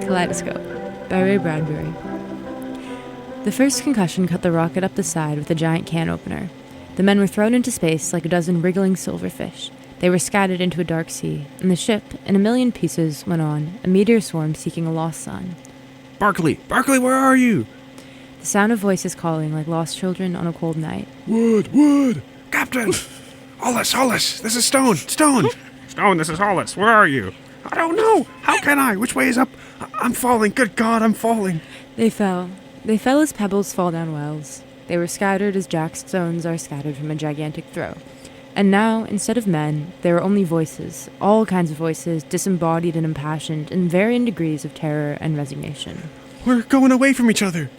Kaleidoscope by Bradbury. The first concussion cut the rocket up the side with a giant can opener. The men were thrown into space like a dozen wriggling silverfish. They were scattered into a dark sea, and the ship, in a million pieces, went on, a meteor swarm seeking a lost sun. Barkley, where are you? The sound of voices calling like lost children on a cold night. Wood! Captain! Hollis, this is Stone! Stone, this is Hollis, where are you? I don't know! How can I? Which way is up? I'm falling, good God, I'm falling! They fell. They fell as pebbles fall down wells. They were scattered as jack stones are scattered from a gigantic throw. And now, instead of men, there were only voices, all kinds of voices, disembodied and impassioned, in varying degrees of terror and resignation. We're going away from each other!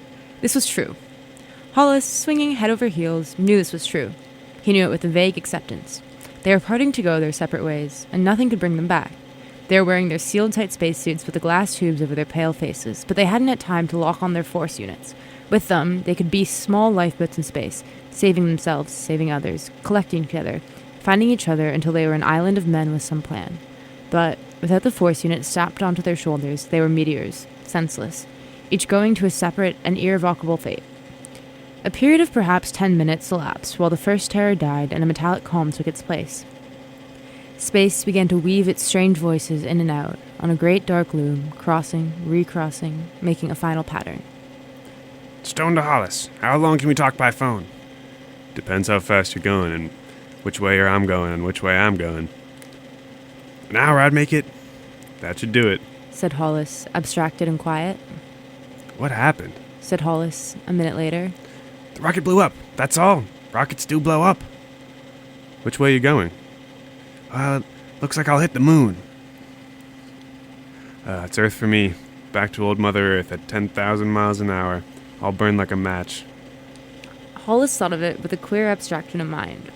This was true. Hollis, swinging head over heels, knew this was true. He knew it with a vague acceptance. They were parting to go their separate ways, and nothing could bring them back. They were wearing their sealed-tight spacesuits with the glass tubes over their pale faces, but they hadn't had time to lock on their force units. With them, they could be small lifeboats in space, saving themselves, saving others, collecting together, finding each other until they were an island of men with some plan. But without the force units strapped onto their shoulders, they were meteors, senseless, each going to a separate and irrevocable fate. A period of perhaps 10 minutes elapsed while the first terror died and a metallic calm took its place. Space began to weave its strange voices in and out on a great dark loom, crossing, recrossing, making a final pattern. Stone to Hollis, how long can we talk by phone? Depends how fast you're going and which way I'm going and which way I'm going. An hour I'd make it. That should do it, said Hollis, abstracted and quiet. What happened? Said Hollis, a minute later. The rocket blew up, that's all. Rockets do blow up. Which way are you going? Looks like I'll hit the moon. It's Earth for me. Back to old Mother Earth at 10,000 miles an hour. I'll burn like a match. Hollis thought of it with a queer abstraction of mind.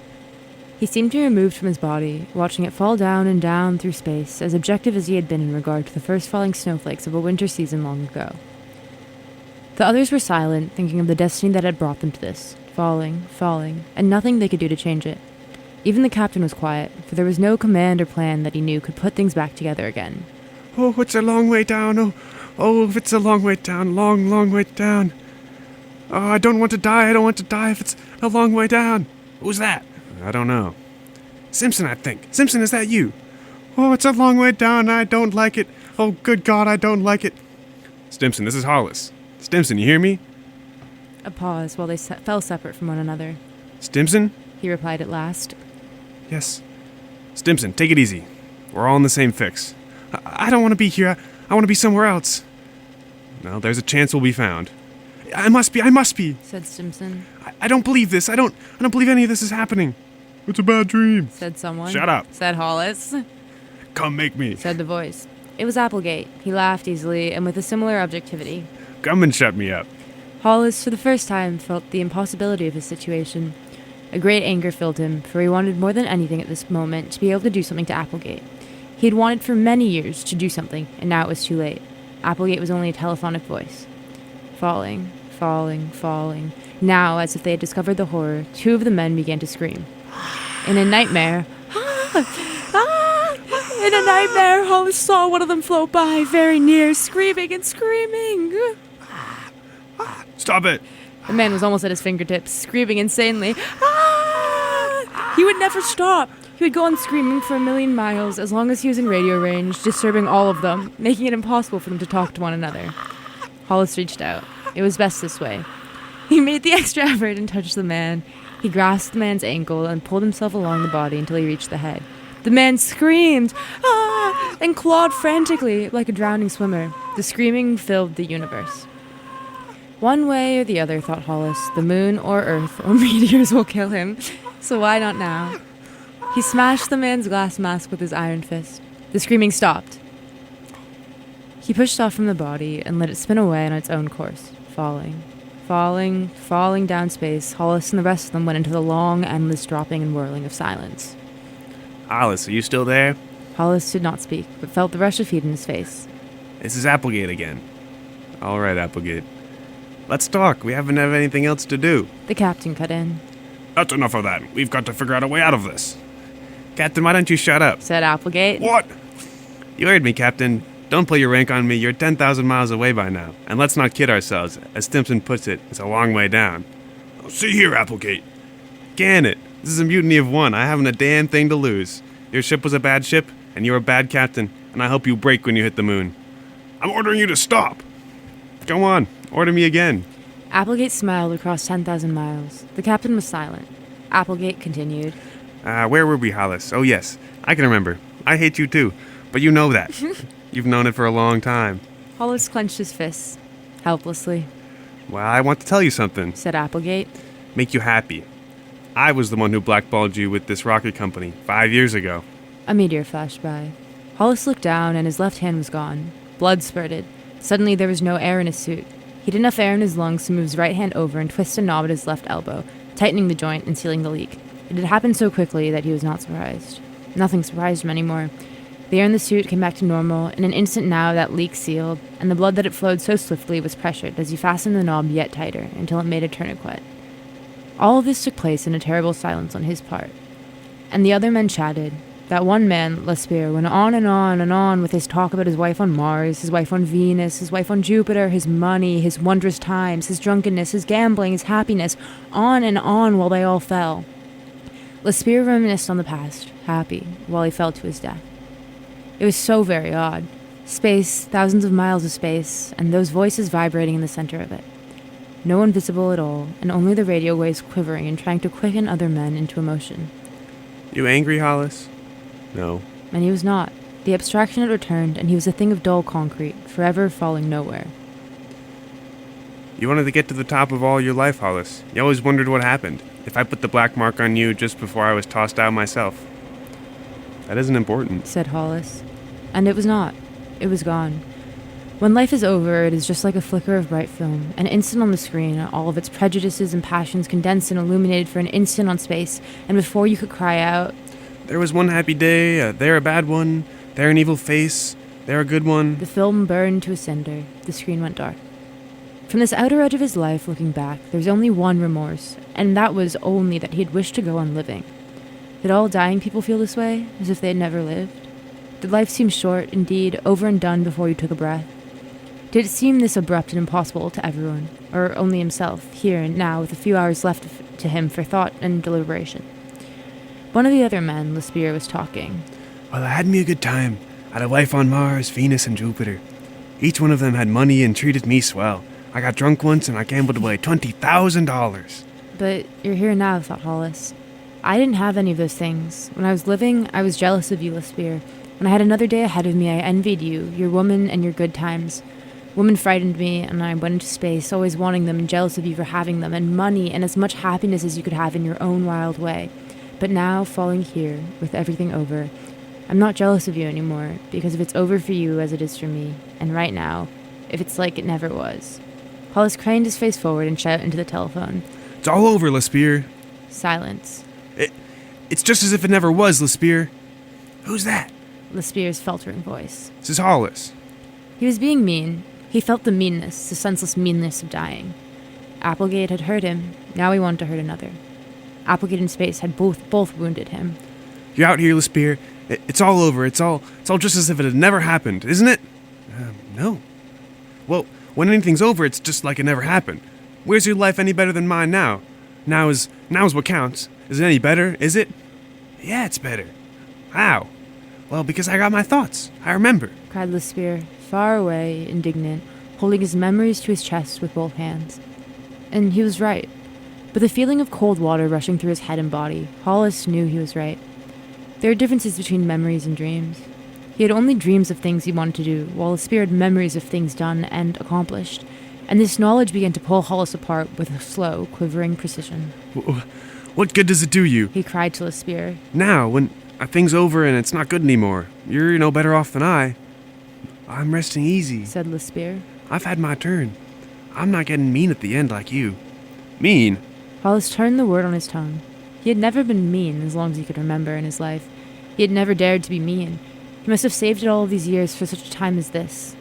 He seemed to be removed from his body, watching it fall down and down through space, as objective as he had been in regard to the first falling snowflakes of a winter season long ago. The others were silent, thinking of the destiny that had brought them to this, falling, and nothing they could do to change it. Even the captain was quiet, for there was no command or plan that he knew could put things back together again. Oh, it's a long way down. Oh, if it's a long way down, long way down. Oh, I don't want to die if it's a long way down. Who's that? I don't know. Simpson, I think. Simpson, is that you? Oh, it's a long way down, I don't like it. Oh, good God, I don't like it. Stimson, this is Hollis. Stimson, you hear me? A pause while they fell separate from one another. Stimson? He replied at last. Yes. Stimson, take it easy. We're all in the same fix. I don't want to be here. I want to be somewhere else. Well, there's a chance we'll be found. I must be, said Stimson. I don't believe this. I don't believe any of this is happening. It's a bad dream, said someone. Shut up, said Hollis. Come make me, said the voice. It was Applegate. He laughed easily and with a similar objectivity. Come and shut me up. Hollis, for the first time, felt the impossibility of his situation. A great anger filled him, for he wanted more than anything at this moment to be able to do something to Applegate. He had wanted for many years to do something, and now it was too late. Applegate was only a telephonic voice. Falling. Now, as if they had discovered the horror, two of the men began to scream. In a nightmare, Hollis saw one of them float by, very near, screaming. Stop it! The man was almost at his fingertips, screaming insanely. He would never stop. He would go on screaming for 1,000,000 miles as long as he was in radio range, disturbing all of them, making it impossible for them to talk to one another. Hollis reached out. It was best this way. He made the extra effort and touched the man. He grasped the man's ankle and pulled himself along the body until he reached the head. The man screamed, and clawed frantically like a drowning swimmer. The screaming filled the universe. One way or the other, thought Hollis, the moon or Earth or meteors will kill him, so why not now? He smashed the man's glass mask with his iron fist. The screaming stopped. He pushed off from the body and let it spin away on its own course, falling down space. Hollis and the rest of them went into the long, endless dropping and whirling of silence. Hollis, are you still there? Hollis did not speak, but felt the rush of heat in his face. This is Applegate again. All right, Applegate. Let's talk. We haven't had anything else to do. The captain cut in. That's enough of that. We've got to figure out a way out of this. Captain, why don't you shut up? Said Applegate. What? You heard me, Captain. Don't play your rank on me. You're 10,000 miles away by now. And let's not kid ourselves. As Stimson puts it, it's a long way down. Oh, see here, Applegate. Can it? This is a mutiny of one. I haven't a damn thing to lose. Your ship was a bad ship, and you're a bad captain, and I hope you break when you hit the moon. I'm ordering you to stop. Go on, order me again. Applegate smiled across 10,000 miles. The captain was silent. Applegate continued. Where were we, Hollis? Oh, yes, I can remember. I hate you too, but you know that. You've known it for a long time. Hollis clenched his fists, helplessly. Well, I want to tell you something. Said Applegate. Make you happy. I was the one who blackballed you with this rocket company 5 years ago. A meteor flashed by. Hollis looked down, and his left hand was gone. Blood spurted. Suddenly, there was no air in his suit. He had enough air in his lungs to move his right hand over and twist a knob at his left elbow, tightening the joint and sealing the leak. It had happened so quickly that he was not surprised. Nothing surprised him anymore. The air in the suit came back to normal. In an instant now, that leak sealed, and the blood that had flowed so swiftly was pressured as he fastened the knob yet tighter until it made a tourniquet. All of this took place in a terrible silence on his part. And the other men chatted. That one man, Lespierre, went on and on and on with his talk about his wife on Mars, his wife on Venus, his wife on Jupiter, his money, his wondrous times, his drunkenness, his gambling, his happiness, on and on while they all fell. Lespierre reminisced on the past, happy, while he fell to his death. It was so very odd. Space, thousands of miles of space, and those voices vibrating in the center of it. No one visible at all, and only the radio waves quivering and trying to quicken other men into emotion. You angry, Hollis? No. And he was not. The abstraction had returned, and he was a thing of dull concrete, forever falling nowhere. You wanted to get to the top of all your life, Hollis. You always wondered what happened. If I put the black mark on you just before I was tossed out myself. That isn't important, said Hollis. And it was not. It was gone. When life is over, it is just like a flicker of bright film, an instant on the screen, all of its prejudices and passions condensed and illuminated for an instant on space, and before you could cry out, there was one happy day, there a bad one, there an evil face, there a good one. The film burned to a cinder. The screen went dark. From this outer edge of his life, looking back, there's only one remorse, and that was only that he had wished to go on living. Did all dying people feel this way, as if they had never lived? Did life seem short, indeed, over and done before you took a breath? Did it seem this abrupt and impossible to everyone, or only himself, here and now, with a few hours left to him for thought and deliberation? One of the other men, Lespierre, was talking. Well, I had me a good time. I had a wife on Mars, Venus, and Jupiter. Each one of them had money and treated me swell. I got drunk once and I gambled away $20,000. But you're here now, thought Hollis. I didn't have any of those things. When I was living, I was jealous of you, Lespierre. When I had another day ahead of me, I envied you, your woman, and your good times. Women frightened me, and I went into space, always wanting them and jealous of you for having them, and money, and as much happiness as you could have in your own wild way. But now, falling here, with everything over, I'm not jealous of you anymore, because if it's over for you as it is for me, and right now, if it's like it never was. Hollis craned his face forward and shouted into the telephone. It's all over, Lespierre. Silence. It's just as if it never was, Lespierre. Who's that? Lespierre's faltering voice. This is Hollis. He was being mean. He felt the meanness, the senseless meanness of dying. Applegate had hurt him. Now he wanted to hurt another. Applegate and space had both wounded him. You're out here, Lespierre. It's all over. It's all just as if it had never happened, isn't it? No. Well, when anything's over, it's just like it never happened. Where's your life any better than mine now? Now is what counts. Is it any better? Is it? Yeah, it's better. How? Well, because I got my thoughts. I remember. Cried Lespierre, far away, indignant, holding his memories to his chest with both hands. And he was right. With a feeling of cold water rushing through his head and body, Hollis knew he was right. There are differences between memories and dreams. He had only dreams of things he wanted to do, while Lespierre had memories of things done and accomplished. And this knowledge began to pull Hollis apart with a slow, quivering precision. What good does it do you? He cried to Lespierre. Now, when thing's over and it's not good anymore, you're no better off than I. I'm resting easy, said Lespierre. I've had my turn. I'm not getting mean at the end like you. Mean? Hollis turned the word on his tongue. He had never been mean as long as he could remember in his life. He had never dared to be mean. He must have saved it all of these years for such a time as this.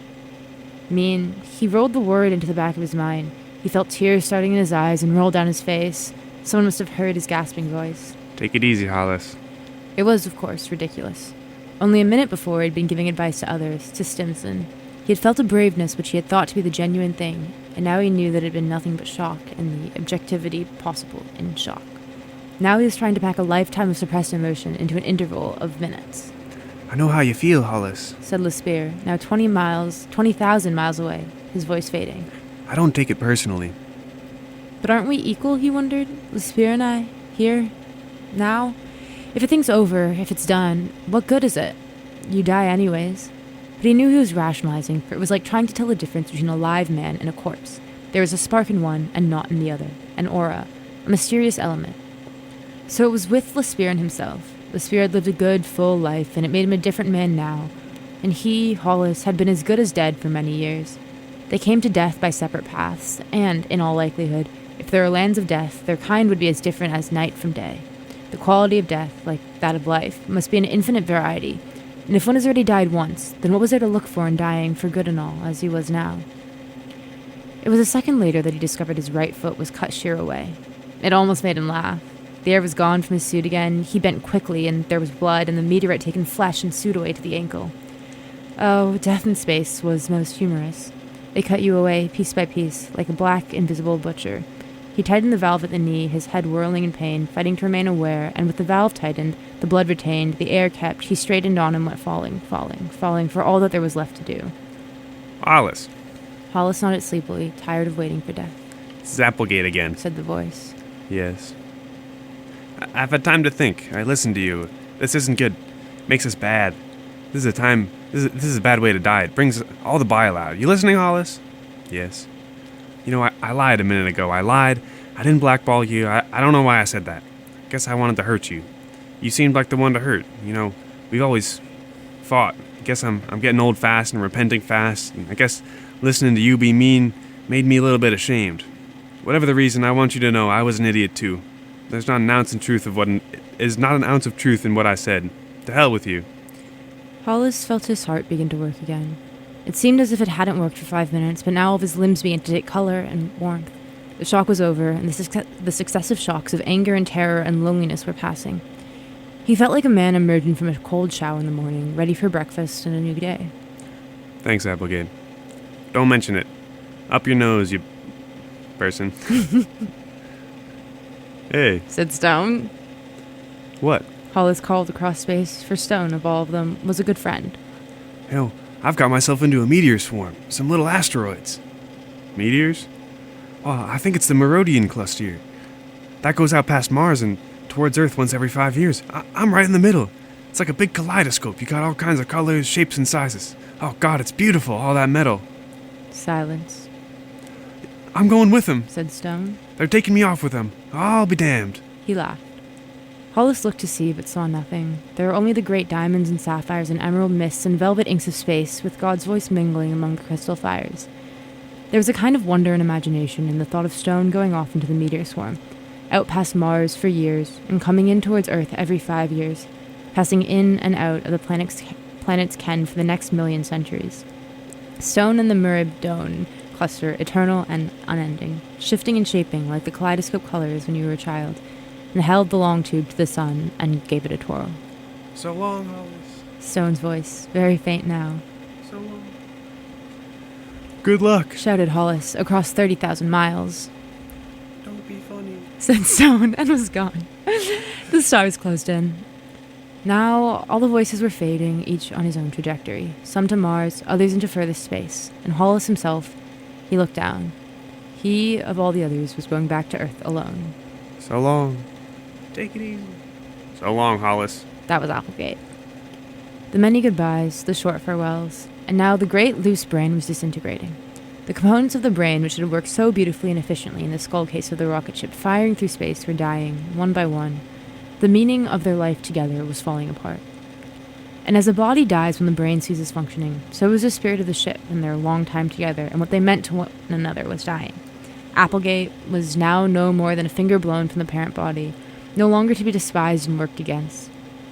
Mean. He rolled the word into the back of his mind. He felt tears starting in his eyes and roll down his face. Someone must have heard his gasping voice. Take it easy, Hollis. It was, of course, ridiculous. Only a minute before, he had been giving advice to others, to Stimson. He had felt a braveness which he had thought to be the genuine thing, and now he knew that it had been nothing but shock and the objectivity possible in shock. Now he was trying to pack a lifetime of suppressed emotion into an interval of minutes. I know how you feel, Hollis, said Lespierre, now 20,000 miles away, his voice fading. I don't take it personally. But aren't we equal, he wondered, Lespierre and I, here, now? If a thing's over, if it's done, what good is it? You die anyways. But he knew he was rationalizing, for it was like trying to tell the difference between a live man and a corpse. There was a spark in one and not in the other, an aura, a mysterious element. So it was with Lespierre and himself. Lespierre had lived a good, full life, and it made him a different man now. And he, Hollis, had been as good as dead for many years. They came to death by separate paths, and, in all likelihood, if there are lands of death, their kind would be as different as night from day. The quality of death, like that of life, must be an infinite variety. And if one has already died once, then what was there to look for in dying for good and all, as he was now? It was a second later that he discovered his right foot was cut sheer away. It almost made him laugh. The air was gone from his suit again. He bent quickly, and there was blood, and the meteor had taken flesh and sewed away to the ankle. Oh, death in space was most humorous. They cut you away, piece by piece, like a black, invisible butcher. He tightened the valve at the knee, his head whirling in pain, fighting to remain aware, and with the valve tightened, the blood retained, the air kept, he straightened on and went falling for all that there was left to do. Hollis. Hollis nodded sleepily, tired of waiting for death. This is Applegate again, said the voice. Yes. I've had time to think. I listened to you. This isn't good. Makes us bad. This is a bad way to die. It brings all the bile out. You listening, Hollis? Yes. You know, I lied a minute ago. I lied. I didn't blackball you. I don't know why I said that. Guess I wanted to hurt you. You seemed like the one to hurt. You know, we've always fought. Guess I'm getting old fast and repenting fast. And I guess listening to you be mean made me a little bit ashamed. Whatever the reason, I want you to know I was an idiot too. There's not an ounce of truth in what I said. To hell with you. Hollis felt his heart begin to work again. It seemed as if it hadn't worked for 5 minutes, but now all of his limbs began to take color and warmth. The shock was over, and the successive shocks of anger and terror and loneliness were passing. He felt like a man emerging from a cold shower in the morning, ready for breakfast and a new day. Thanks, Applegate. Don't mention it. Up your nose, you person. Hey. Said Stone. What? Hollis called across space, for Stone, of all of them, was a good friend. Hell, I've got myself into a meteor swarm. Some little asteroids. Meteors? Oh, I think it's the Merodian cluster. That goes out past Mars and towards Earth once every 5 years. I'm right in the middle. It's like a big kaleidoscope. You got all kinds of colors, shapes, and sizes. Oh, God, it's beautiful, all that metal. Silence. I'm going with them, said Stone. They're taking me off with them. I'll be damned. He laughed. Hollis looked to see, but saw nothing. There were only the great diamonds and sapphires and emerald mists and velvet inks of space, with God's voice mingling among the crystal fires. There was a kind of wonder and imagination in the thought of Stone going off into the meteor swarm, out past Mars for years, and coming in towards Earth every 5 years, passing in and out of the planet's ken for the next million centuries. Stone and the Meribdone cluster, eternal and unending, shifting and shaping like the kaleidoscope colors when you were a child, and held the long tube to the sun and gave it a twirl. So long, Hollis. Stone's voice, very faint now. So long. Good luck, shouted Hollis across 30,000 miles. Don't be funny, said Stone, and was gone. The stars closed in. Now, all the voices were fading, each on his own trajectory, some to Mars, others into furthest space, and Hollis himself, he looked down. He, of all the others, was going back to Earth alone. So long. Take it easy. So long, Hollis. That was Applegate. The many goodbyes, the short farewells, and now the great loose brain was disintegrating. The components of the brain, which had worked so beautifully and efficiently in the skull case of the rocket ship firing through space, were dying, one by one. The meaning of their life together was falling apart. And as a body dies when the brain ceases functioning, so was the spirit of the ship and their long time together, and what they meant to one another was dying. Applegate was now no more than a finger blown from the parent body, no longer to be despised and worked against.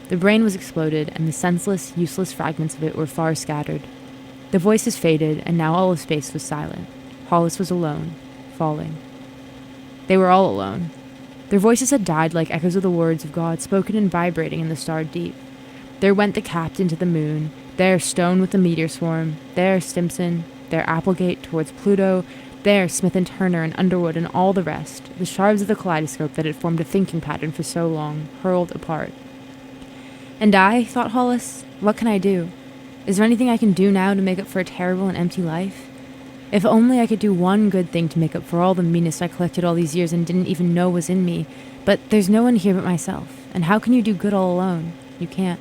The brain was exploded, and the senseless, useless fragments of it were far scattered. The voices faded, and now all of space was silent. Hollis was alone, falling. They were all alone. Their voices had died like echoes of the words of God spoken and vibrating in the starred deep. There went the captain to the moon, there Stone with the meteor swarm, there Stimson, there Applegate towards Pluto, there Smith and Turner and Underwood and all the rest, the shards of the kaleidoscope that had formed a thinking pattern for so long, hurled apart. And I, thought Hollis, what can I do? Is there anything I can do now to make up for a terrible and empty life? If only I could do one good thing to make up for all the meanness I collected all these years and didn't even know was in me. But there's no one here but myself, and how can you do good all alone? You can't.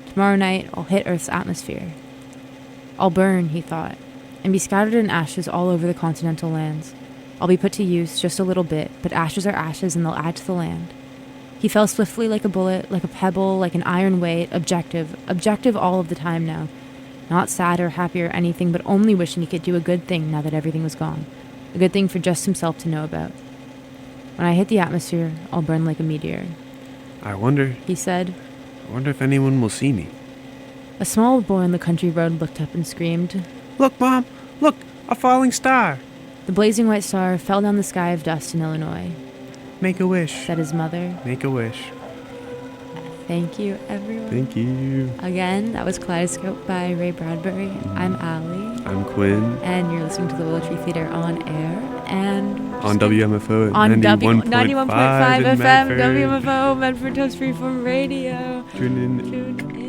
Tomorrow night, I'll hit Earth's atmosphere. I'll burn, he thought, and be scattered in ashes all over the continental lands. I'll be put to use just a little bit, but ashes are ashes and they'll add to the land. He fell swiftly like a bullet, like a pebble, like an iron weight, objective all of the time now. Not sad or happy or anything, but only wishing he could do a good thing now that everything was gone. A good thing for just himself to know about. When I hit the atmosphere, I'll burn like a meteor. I wonder He said. I wonder if anyone will see me. A small boy on the country road looked up and screamed. Look, Mom! Look! A falling star! The blazing white star fell down the sky of dust in Illinois, Make a wish. said his mother. Make a wish. Thank you, everyone. Thank you. Again, that was Kaleidoscope by Ray Bradbury. I'm Allie. I'm Quinn. And you're listening to the Willow Tree Theater on air. And On WMFO on 91.5 91.5 FM, in Medford. WMFO, Medford Toast Freeform Radio. Tune in. Tune in.